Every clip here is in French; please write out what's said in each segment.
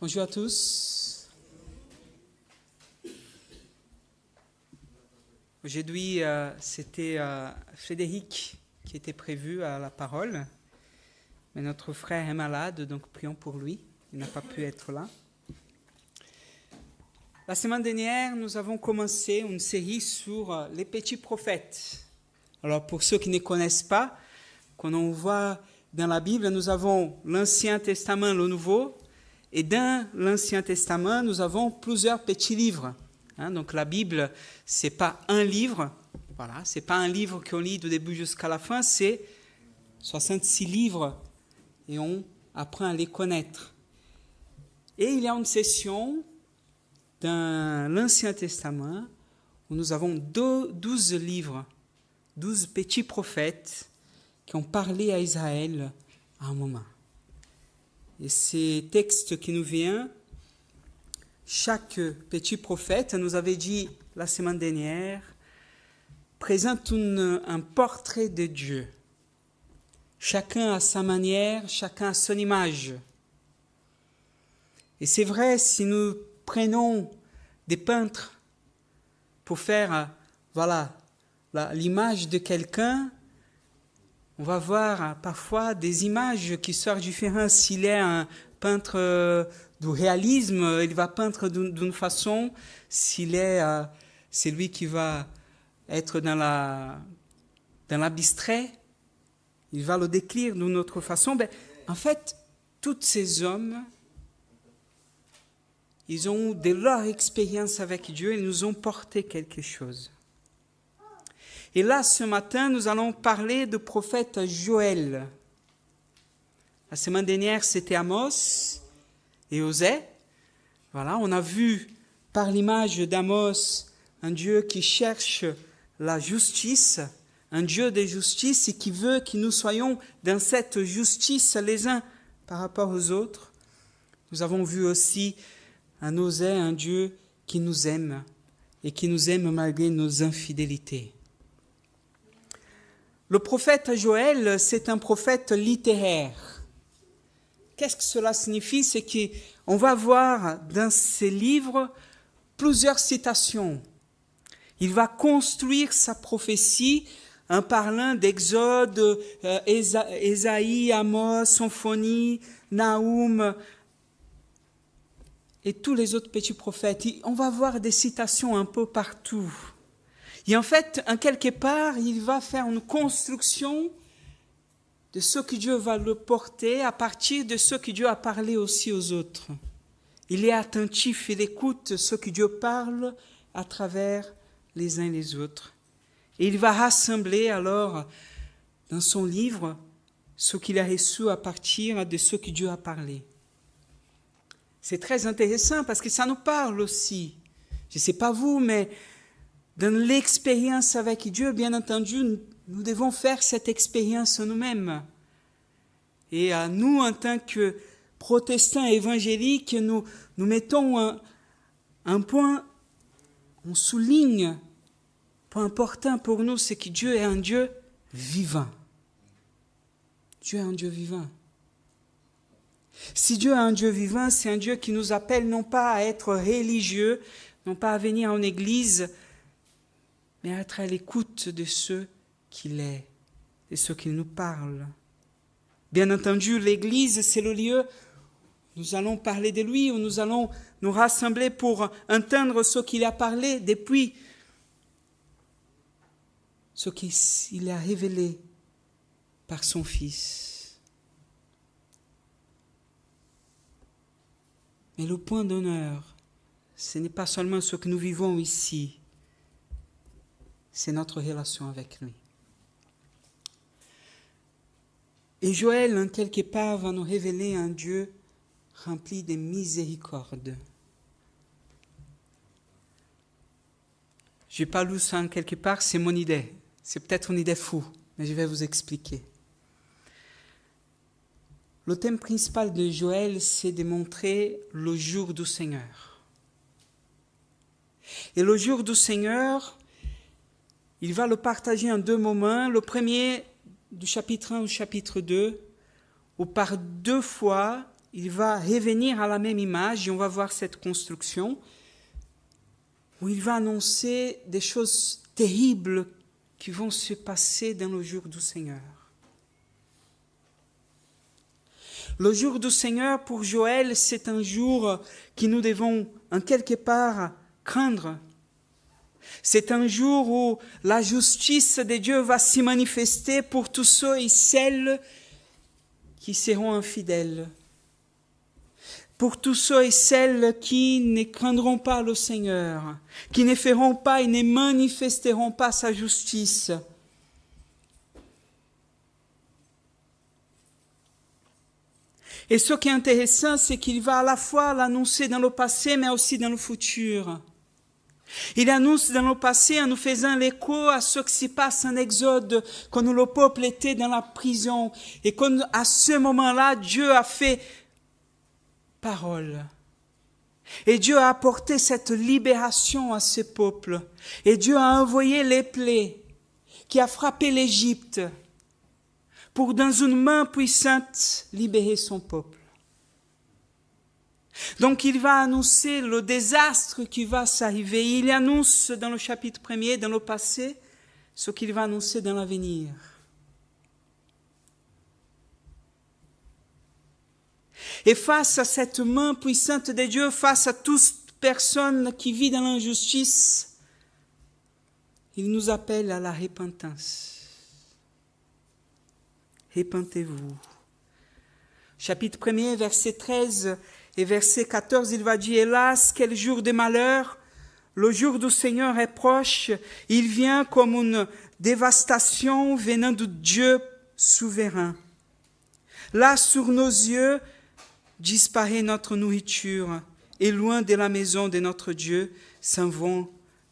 Bonjour à tous. Aujourd'hui, c'était Frédéric qui était prévu à la parole, mais notre frère est malade, donc prions pour lui. Il n'a pas pu être là. La semaine dernière, nous avons commencé une série sur les petits prophètes. Alors, pour ceux qui ne connaissent pas, quand on voit dans la Bible, nous avons l'Ancien Testament, le Nouveau, et dans l'Ancien Testament, nous avons plusieurs petits livres. Donc la Bible, ce n'est pas un livre, voilà, ce n'est pas un livre qu'on lit du début jusqu'à la fin, c'est 66 livres et on apprend à les connaître. Et il y a une session dans l'Ancien Testament où nous avons 12 livres, 12 petits prophètes qui ont parlé à Israël à un moment. Et ces textes qui nous viennent, chaque petit prophète, nous avait dit la semaine dernière, présente un portrait de Dieu. Chacun à sa manière, chacun à son image. Et c'est vrai, si nous prenons des peintres pour faire l'image de quelqu'un, on va voir parfois des images qui sont différentes. S'il est un peintre du réalisme, il va peindre d'une façon. S'il est celui qui va être dans l'abstrait, il va le décrire d'une autre façon. En fait, tous ces hommes, ils ont eu de leur expérience avec Dieu, ils nous ont porté quelque chose. Et là, ce matin, nous allons parler du prophète Joël. La semaine dernière, c'était Amos et Osée. Voilà, on a vu par l'image d'Amos un Dieu qui cherche la justice, un Dieu de justice et qui veut que nous soyons dans cette justice les uns par rapport aux autres. Nous avons vu aussi en Osée un Dieu qui nous aime et qui nous aime malgré nos infidélités. Le prophète Joël, c'est un prophète littéraire. Qu'est-ce que cela signifie? C'est qu'on va voir dans ses livres plusieurs citations. Il va construire sa prophétie en parlant d'Exode, Ésaïe, Amos, Symphonie, Naoum et tous les autres petits prophètes. On va voir des citations un peu partout. Et en fait, en quelque part, il va faire une construction de ce que Dieu va le porter à partir de ce que Dieu a parlé aussi aux autres. Il est attentif, il écoute ce que Dieu parle à travers les uns et les autres. Et il va rassembler alors dans son livre ce qu'il a reçu à partir de ce que Dieu a parlé. C'est très intéressant parce que ça nous parle aussi. Je ne sais pas vous, mais dans l'expérience avec Dieu, bien entendu, nous devons faire cette expérience nous-mêmes. Et à nous, en tant que protestants évangéliques, nous mettons un point, on souligne, point important pour nous, c'est que Dieu est un Dieu vivant. Dieu est un Dieu vivant. Si Dieu est un Dieu vivant, c'est un Dieu qui nous appelle non pas à être religieux, non pas à venir en église, mais à être à l'écoute de ceux qu'il est, de ceux qui nous parlent. Bien entendu, l'Église, c'est le lieu où nous allons parler de lui, où nous allons nous rassembler pour entendre ce qu'il a parlé depuis ce qu'il a révélé par son Fils. Mais le point d'honneur, ce n'est pas seulement ce que nous vivons ici, c'est notre relation avec lui. Et Joël, en quelque part, va nous révéler un Dieu rempli de miséricorde. Je n'ai pas lu ça en quelque part, c'est mon idée. C'est peut-être une idée fou, mais je vais vous expliquer. Le thème principal de Joël, c'est de montrer le jour du Seigneur. Et le jour du Seigneur, il va le partager en deux moments. Le premier, du chapitre 1 au chapitre 2, où par deux fois, il va revenir à la même image, et on va voir cette construction, où il va annoncer des choses terribles qui vont se passer dans le jour du Seigneur. Le jour du Seigneur, pour Joël, c'est un jour que nous devons, en quelque part, craindre. C'est un jour où la justice de Dieu va s'y manifester pour tous ceux et celles qui seront infidèles. Pour tous ceux et celles qui ne craindront pas le Seigneur, qui ne feront pas et ne manifesteront pas sa justice. Et ce qui est intéressant, c'est qu'il va à la fois l'annoncer dans le passé, mais aussi dans le futur. Il annonce dans le passé en nous faisant l'écho à ce qui se passe en Exode, quand le peuple était dans la prison. Et qu'à ce moment-là, Dieu a fait parole. Et Dieu a apporté cette libération à ce peuple. Et Dieu a envoyé les plaies qui a frappé l'Égypte pour, dans une main puissante, libérer son peuple. Donc il va annoncer le désastre qui va s'arriver. Il annonce dans le chapitre 1er, dans le passé, ce qu'il va annoncer dans l'avenir. Et face à cette main puissante de Dieu, face à toute personne qui vit dans l'injustice, il nous appelle à la repentance. Repentez-vous. Chapitre 1er, verset 13 et verset 14, il va dire « Hélas, quel jour de malheur! Le jour du Seigneur est proche. Il vient comme une dévastation venant de Dieu souverain. Là, sur nos yeux, disparaît notre nourriture, et loin de la maison de notre Dieu s'en vont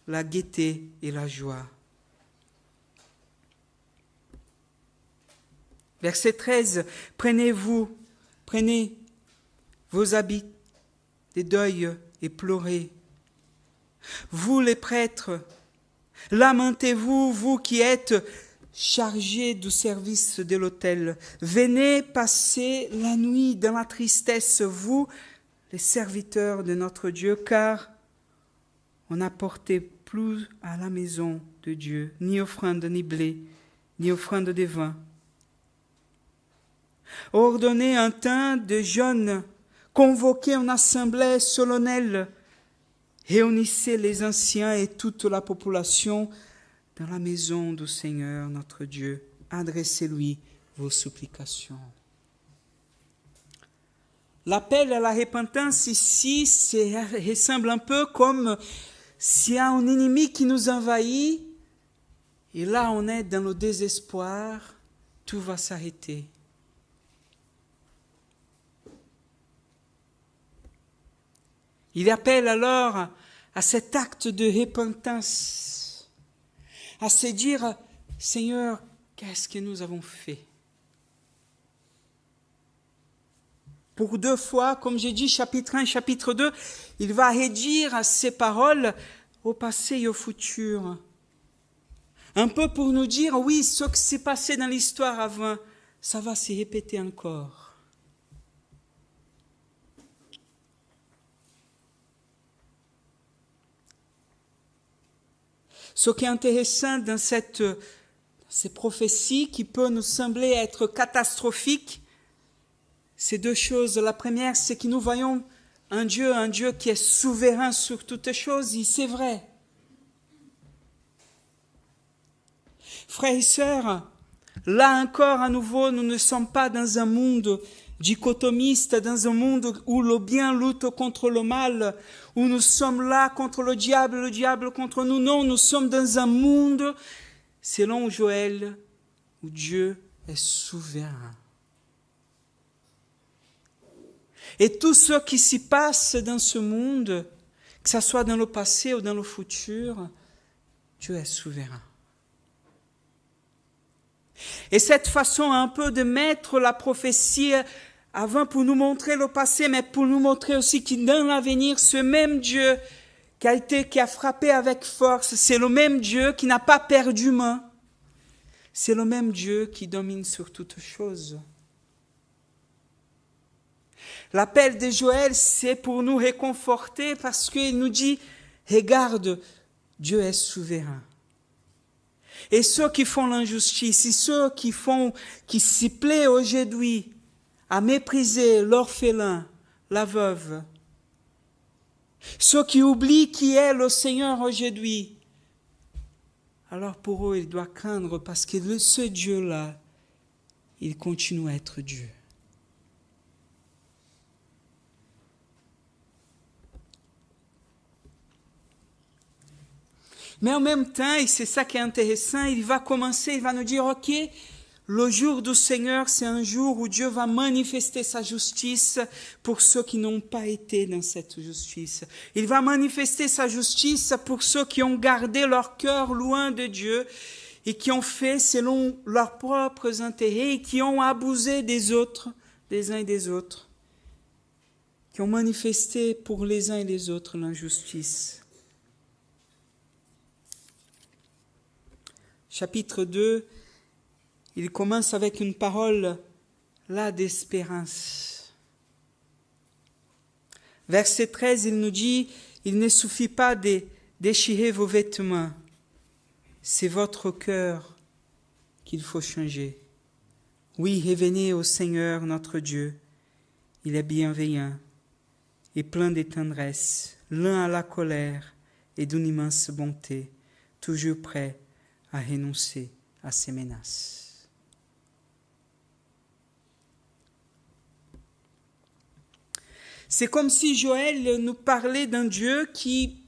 la gaieté et la joie. » Verset 13, prenez vos habits de deuil et pleurez. Vous les prêtres, lamentez-vous, vous qui êtes chargés du service de l'autel. Venez passer la nuit dans la tristesse, vous, les serviteurs de notre Dieu, car on n'apportait plus à la maison de Dieu ni offrande ni blé, ni offrande de vin. Ordonnez un temps de jeûne, convoquez une assemblée solennelle, réunissez les anciens et toute la population dans la maison du Seigneur notre Dieu. Adressez-lui vos supplications. L'appel à la repentance ici ressemble un peu comme s'il y a un ennemi qui nous envahit, et là on est dans le désespoir, tout va s'arrêter. Il appelle alors à cet acte de repentance, à se dire, Seigneur, qu'est-ce que nous avons fait? Pour 2 fois, comme j'ai dit, chapitre 1 et chapitre 2, il va redire ces paroles au passé et au futur. Un peu pour nous dire, oui, ce qui s'est passé dans l'histoire avant, ça va se répéter encore. Ce qui est intéressant dans ces prophéties qui peut nous sembler être catastrophiques, c'est 2 choses. La première, c'est que nous voyons un Dieu qui est souverain sur toutes choses, et c'est vrai. Frères et sœurs, là encore à nouveau, nous ne sommes pas dans un monde dichotomiste, dans un monde où le bien lutte contre le mal, où nous sommes là contre le diable contre nous. Non, nous sommes dans un monde, selon Joël, où Dieu est souverain. Et tout ce qui s'y passe dans ce monde, que ce soit dans le passé ou dans le futur, Dieu est souverain. Et cette façon un peu de mettre la prophétie avant pour nous montrer le passé, mais pour nous montrer aussi que dans l'avenir, ce même Dieu qui a frappé avec force, c'est le même Dieu qui n'a pas perdu main. C'est le même Dieu qui domine sur toutes choses. L'appel de Joël, c'est pour nous réconforter parce qu'il nous dit, regarde, Dieu est souverain. Et ceux qui font l'injustice, et ceux qui s'y plaisent aujourd'hui à mépriser l'orphelin, la veuve, ceux qui oublient qui est le Seigneur aujourd'hui, alors pour eux, ils doivent craindre parce que ce Dieu-là, il continue à être Dieu. Mais en même temps, et c'est ça qui est intéressant, il va nous dire, ok, le jour du Seigneur, c'est un jour où Dieu va manifester sa justice pour ceux qui n'ont pas été dans cette justice. Il va manifester sa justice pour ceux qui ont gardé leur cœur loin de Dieu et qui ont fait selon leurs propres intérêts et qui ont abusé des autres, des uns et des autres, qui ont manifesté pour les uns et les autres l'injustice. Chapitre 2, il commence avec une parole là d'espérance. Verset 13, il nous dit, il ne suffit pas de déchirer vos vêtements, c'est votre cœur qu'il faut changer. Oui, revenez au Seigneur notre Dieu, il est bienveillant et plein de tendresse, lent à la colère et d'une immense bonté, toujours prêt à renoncer à ses menaces. C'est comme si Joël nous parlait d'un Dieu qui,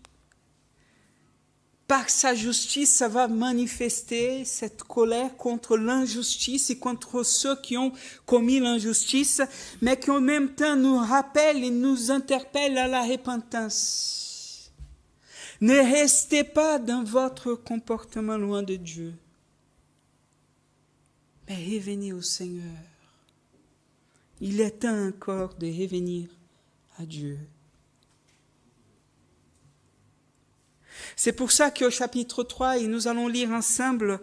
par sa justice, ça va manifester cette colère contre l'injustice et contre ceux qui ont commis l'injustice, mais qui en même temps nous rappelle et nous interpelle à la repentance. Ne restez pas dans votre comportement loin de Dieu, mais revenez au Seigneur. Il est temps encore de revenir à Dieu. C'est pour ça qu'au chapitre 3, et nous allons lire ensemble,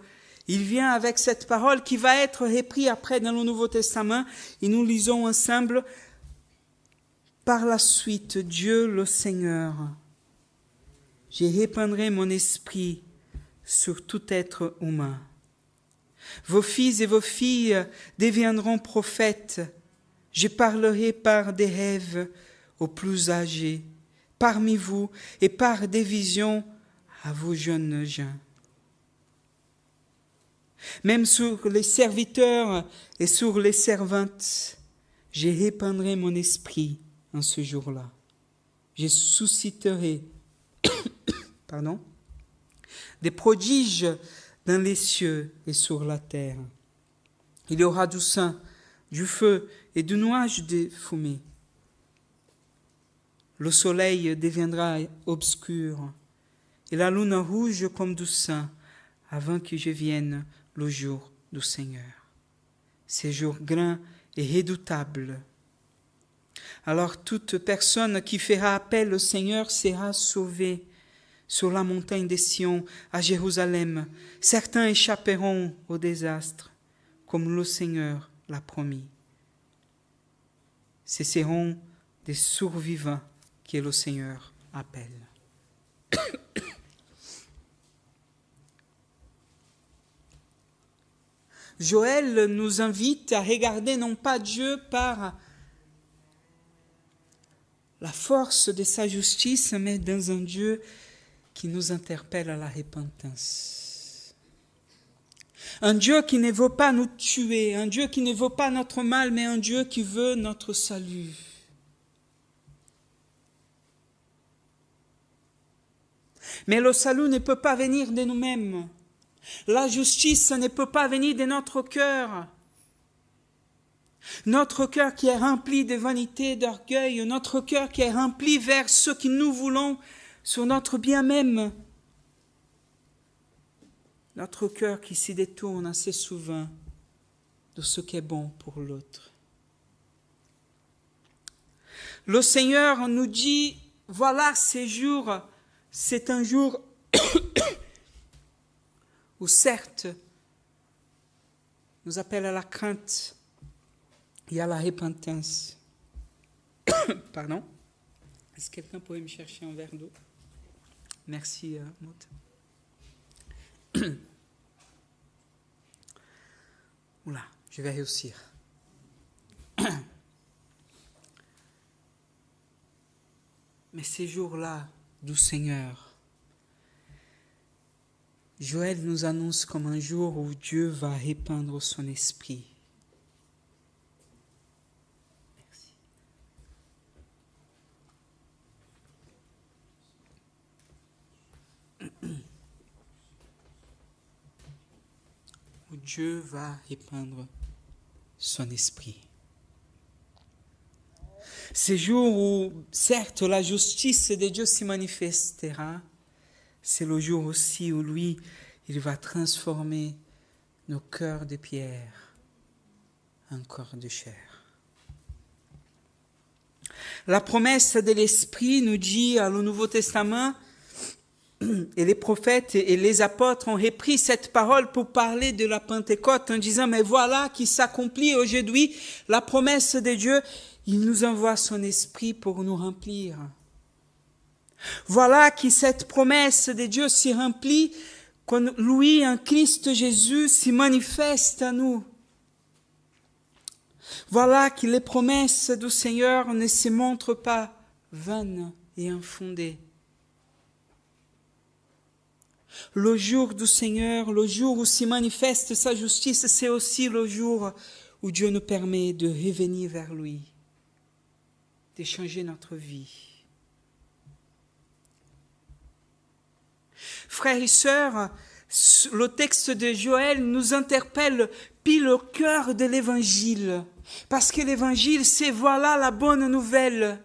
il vient avec cette parole qui va être reprise après dans le Nouveau Testament, et nous lisons ensemble, par la suite, Dieu le Seigneur, je répandrai mon esprit sur tout être humain. Vos fils et vos filles deviendront prophètes. Je parlerai par des rêves aux plus âgés, parmi vous, et par des visions à vos jeunes gens. Même sur les serviteurs et sur les servantes, je répandrai mon esprit en ce jour-là. Je susciterai des prodiges dans les cieux et sur la terre. Il y aura du sang, du feu et du nuage de fumée. Le soleil deviendra obscur et la lune rouge comme du sang avant que je vienne le jour du Seigneur. Ce jour grand et redoutable. Alors toute personne qui fera appel au Seigneur sera sauvée. Sur la montagne de Sion, à Jérusalem, certains échapperont au désastre, comme le Seigneur l'a promis. Ce seront des survivants que le Seigneur appelle. Joël nous invite à regarder non pas Dieu par la force de sa justice, mais dans un Dieu qui nous interpelle à la repentance. Un Dieu qui ne veut pas nous tuer, un Dieu qui ne veut pas notre mal, mais un Dieu qui veut notre salut. Mais le salut ne peut pas venir de nous-mêmes. La justice ne peut pas venir de notre cœur. Notre cœur qui est rempli de vanité, d'orgueil, notre cœur qui est rempli vers ce que nous voulons sur notre bien même. Notre cœur qui s'y détourne assez souvent de ce qui est bon pour l'autre. Le Seigneur nous dit, voilà ces jours, c'est un jour où certes, nous appelle à la crainte et à la repentance. Pardon. Est-ce que quelqu'un pourrait me chercher un verre d'eau? Merci, Maud. Oula, je vais réussir. Mais ces jours-là du Seigneur, Joël nous annonce comme un jour où Dieu va répandre son esprit. Merci. Où Dieu va répandre son esprit. Ces jours où, certes, la justice de Dieu s'y manifestera, c'est le jour aussi où lui, il va transformer nos cœurs de pierre en corps de chair. La promesse de l'Esprit nous dit à le Nouveau Testament, et les prophètes et les apôtres ont repris cette parole pour parler de la Pentecôte en disant, mais voilà qui s'accomplit aujourd'hui, la promesse de Dieu, il nous envoie son esprit pour nous remplir. Voilà qui cette promesse de Dieu s'y remplit quand lui, en Christ Jésus, s'y manifeste à nous. Voilà que les promesses du Seigneur ne se montrent pas vaines et infondées. Le jour du Seigneur, le jour où s'y manifeste sa justice, c'est aussi le jour où Dieu nous permet de revenir vers lui, de changer notre vie. Frères et sœurs, le texte de Joël nous interpelle pile au cœur de l'Évangile. Parce que l'Évangile, c'est voilà la bonne nouvelle.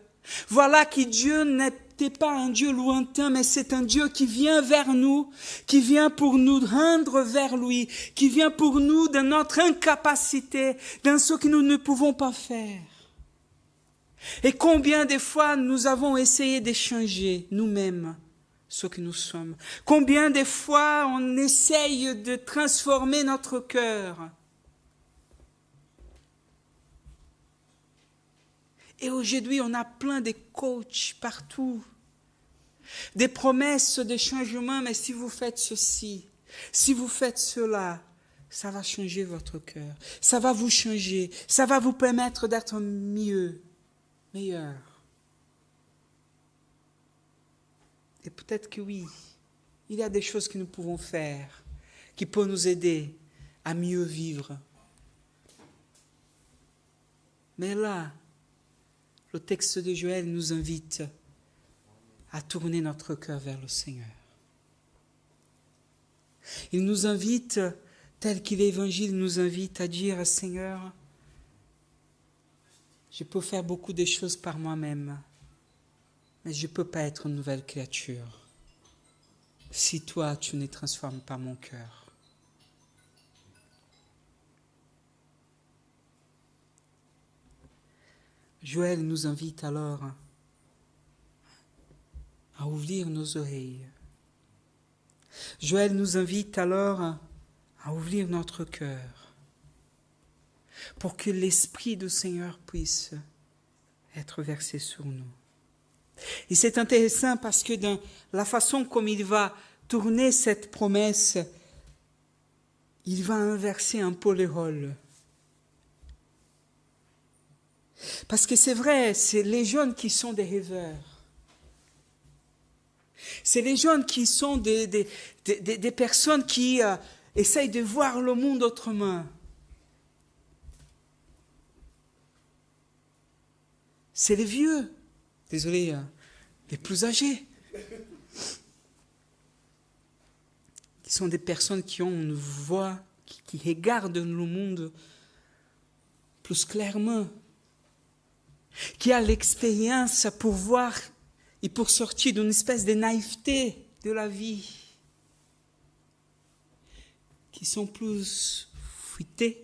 Voilà que Dieu n'était pas un Dieu lointain, mais c'est un Dieu qui vient vers nous, qui vient pour nous rendre vers lui, qui vient pour nous dans notre incapacité, dans ce que nous ne pouvons pas faire. Et combien de fois nous avons essayé de changer nous-mêmes ce que nous sommes. Combien de fois on essaye de transformer notre cœur. Et aujourd'hui, on a plein de coachs partout. Des promesses de changement, mais si vous faites ceci, si vous faites cela, ça va changer votre cœur. Ça va vous changer. Ça va vous permettre d'être mieux, meilleur. Et peut-être que oui, il y a des choses que nous pouvons faire qui peuvent nous aider à mieux vivre. Mais là, le texte de Joël nous invite à tourner notre cœur vers le Seigneur. Il nous invite, tel que l'Évangile nous invite, à dire, Seigneur, je peux faire beaucoup de choses par moi-même, mais je ne peux pas être une nouvelle créature si toi, tu ne transformes pas mon cœur. Joël nous invite alors à ouvrir nos oreilles. Joël nous invite alors à ouvrir notre cœur pour que l'Esprit du Seigneur puisse être versé sur nous. Et c'est intéressant parce que dans la façon comme il va tourner cette promesse, il va inverser un peu les rôles. Parce que c'est vrai, c'est les jeunes qui sont des rêveurs. C'est les jeunes qui sont des personnes qui essayent de voir le monde autrement. C'est les vieux. Désolé, les plus âgés, qui sont des personnes qui ont une voix, qui regardent le monde plus clairement, qui a l'expérience pour voir et pour sortir d'une espèce de naïveté de la vie, qui sont plus fuités.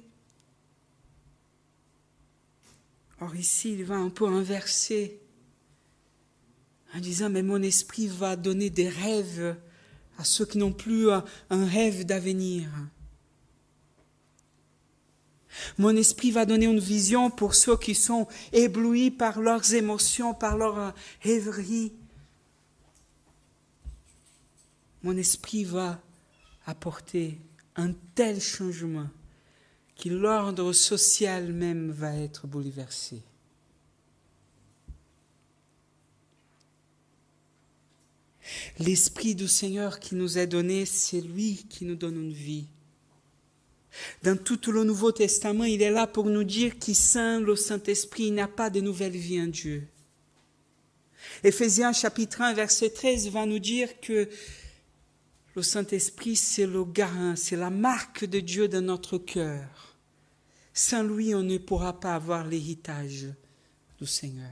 Or ici, il va un peu inverser en disant, mais mon esprit va donner des rêves à ceux qui n'ont plus un rêve d'avenir. Mon esprit va donner une vision pour ceux qui sont éblouis par leurs émotions, par leur rêverie. Mon esprit va apporter un tel changement que l'ordre social même va être bouleversé. L'Esprit du Seigneur qui nous est donné, c'est lui qui nous donne une vie. Dans tout le Nouveau Testament, il est là pour nous dire qu'il sans le Saint-Esprit, il n'y a pas de nouvelle vie en Dieu. Éphésiens chapitre 1, verset 13 va nous dire que le Saint-Esprit, c'est le garant, c'est la marque de Dieu dans notre cœur. Sans lui, on ne pourra pas avoir l'héritage du Seigneur.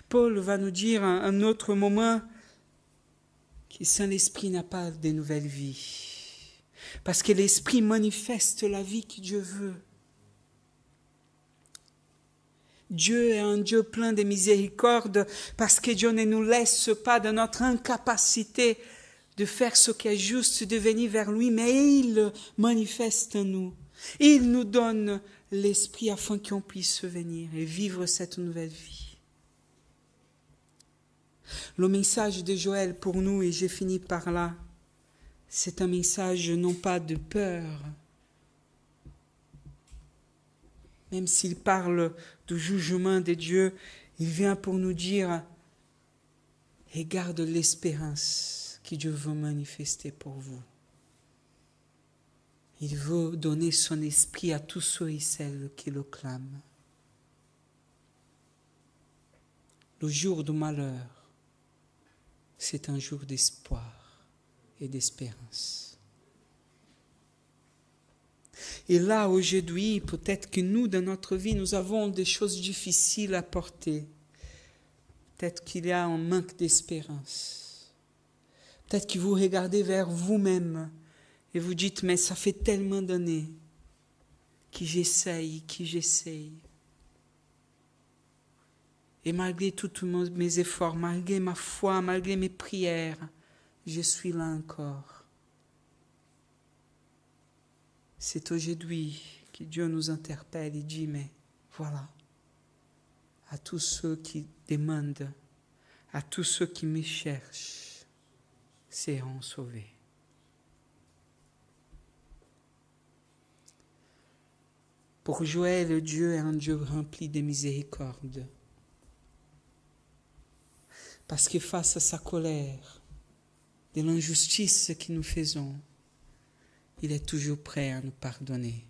Paul va nous dire à un autre moment que sans l'Esprit n'a pas de nouvelle vie. Parce que l'Esprit manifeste la vie que Dieu veut. Dieu est un Dieu plein de miséricorde parce que Dieu ne nous laisse pas dans notre incapacité de faire ce qui est juste, de venir vers lui, mais il manifeste en nous. Il nous donne l'Esprit afin qu'on puisse venir et vivre cette nouvelle vie. Le message de Joël pour nous, et j'ai fini par là, c'est un message non pas de peur, même s'il parle du jugement de Dieu, il vient pour nous dire, regarde l'espérance que Dieu veut manifester pour vous. Il veut donner son esprit à tous ceux et celles qui le clament. Le jour du malheur, c'est un jour d'espoir et d'espérance. Et là, aujourd'hui, peut-être que nous, dans notre vie, nous avons des choses difficiles à porter. Peut-être qu'il y a un manque d'espérance. Peut-être que vous regardez vers vous-même et vous dites, mais ça fait tellement d'années que j'essaye. Et malgré tous mes efforts, malgré ma foi, malgré mes prières, je suis là encore. C'est aujourd'hui que Dieu nous interpelle et dit, mais voilà, à tous ceux qui demandent, à tous ceux qui me cherchent, seront sauvés. Pour Joël, Dieu est un Dieu rempli de miséricorde. Parce que face à sa colère, de l'injustice que nous faisons, il est toujours prêt à nous pardonner.